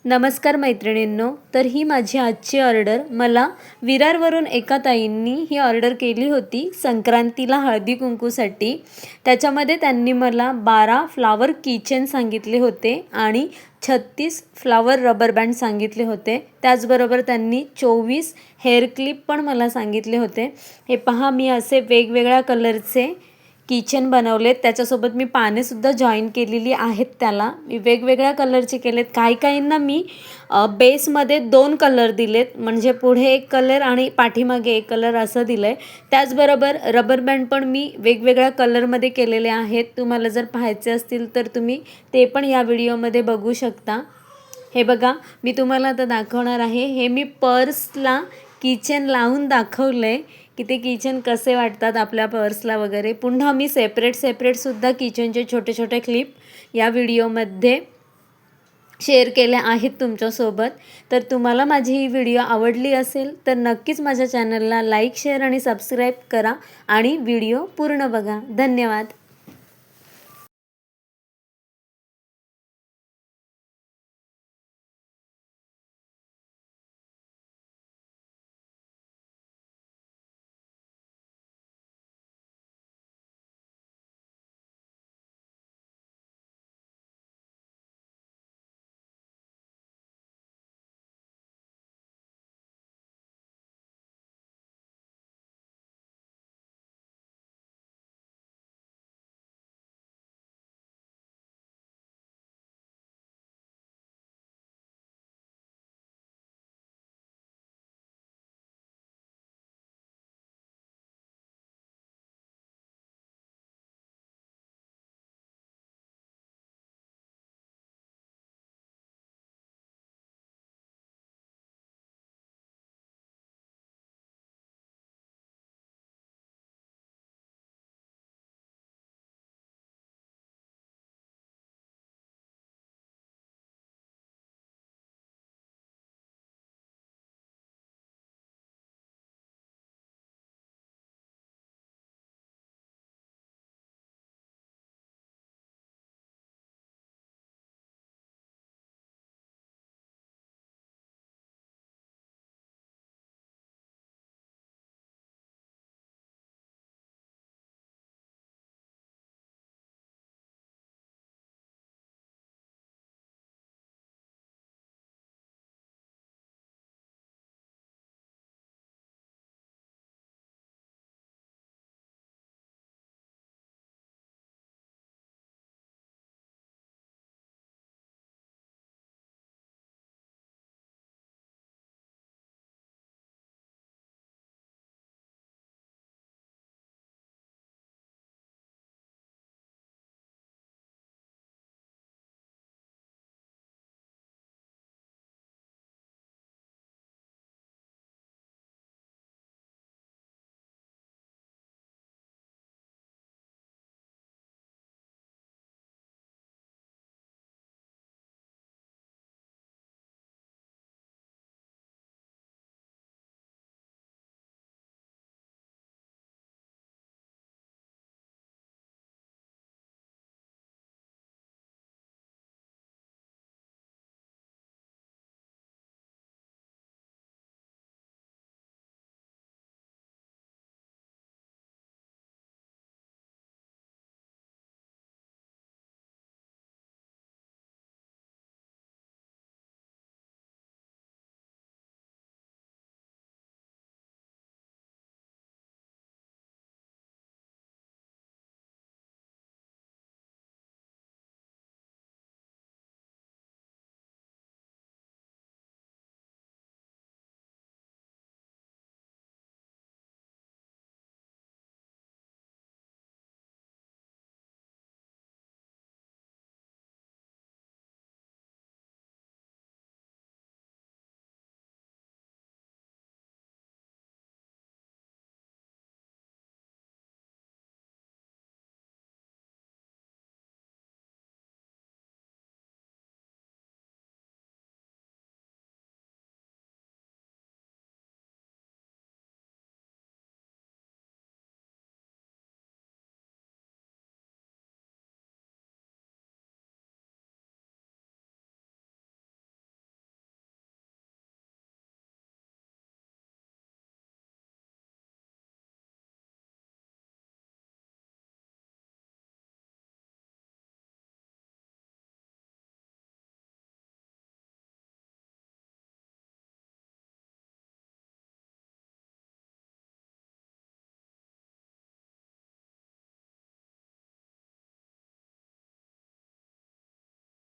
नमस्कार मैत्रिणींनो, तर ही माझी आजची ऑर्डर मला विरारवरून एका ताईंनी ही ऑर्डर केली होती संक्रांतीला हळदी कुंकूसाठी। त्याच्यामध्ये त्यांनी मला 12 फ्लावर किचन सांगितले होते आणि 36 फ्लावर रबर बँड सांगितले होते। त्याचबरोबर त्यांनी 24 हेअर क्लिप पण मला सांगितले होते। हे पहा, मी असे वेगवेगळ्या कलरचे किचन बनवलेत, त्याच्यासोबत मी पानेसुद्धा जॉईन केलेली आहेत। त्याला मी वेगवेगळ्या कलरचे केलेत। काहींना मी बेसमध्ये 2 कलर दिलेत, म्हणजे पुढे एक कलर आणि पाठीमागे एक कलर असं दिलं आहे। त्याचबरोबर रबर बँड पण मी वेगवेगळ्या कलरमध्ये केलेले आहेत। तुम्हाला जर पाहायचे असतील तर तुम्ही ते पण या व्हिडिओमध्ये बघू शकता। हे बघा, मी तुम्हाला आता दाखवणार आहे। हे मी पर्सला किचन लावून दाखवलं आहे की ते किचन कसे वाटतात आपल्या पर्सला वगैरे। पुन्हा मी सेपरेटसुद्धा किचनचे छोटे छोटे क्लिप या व्हिडिओमध्ये शेअर केले आहेत तुमच्यासोबत। तर तुम्हाला माझी ही व्हिडिओ आवडली असेल तर नक्कीच माझ्या चॅनलला लाईक, शेअर आणि सबस्क्राईब करा आणि व्हिडिओ पूर्ण बघा। धन्यवाद।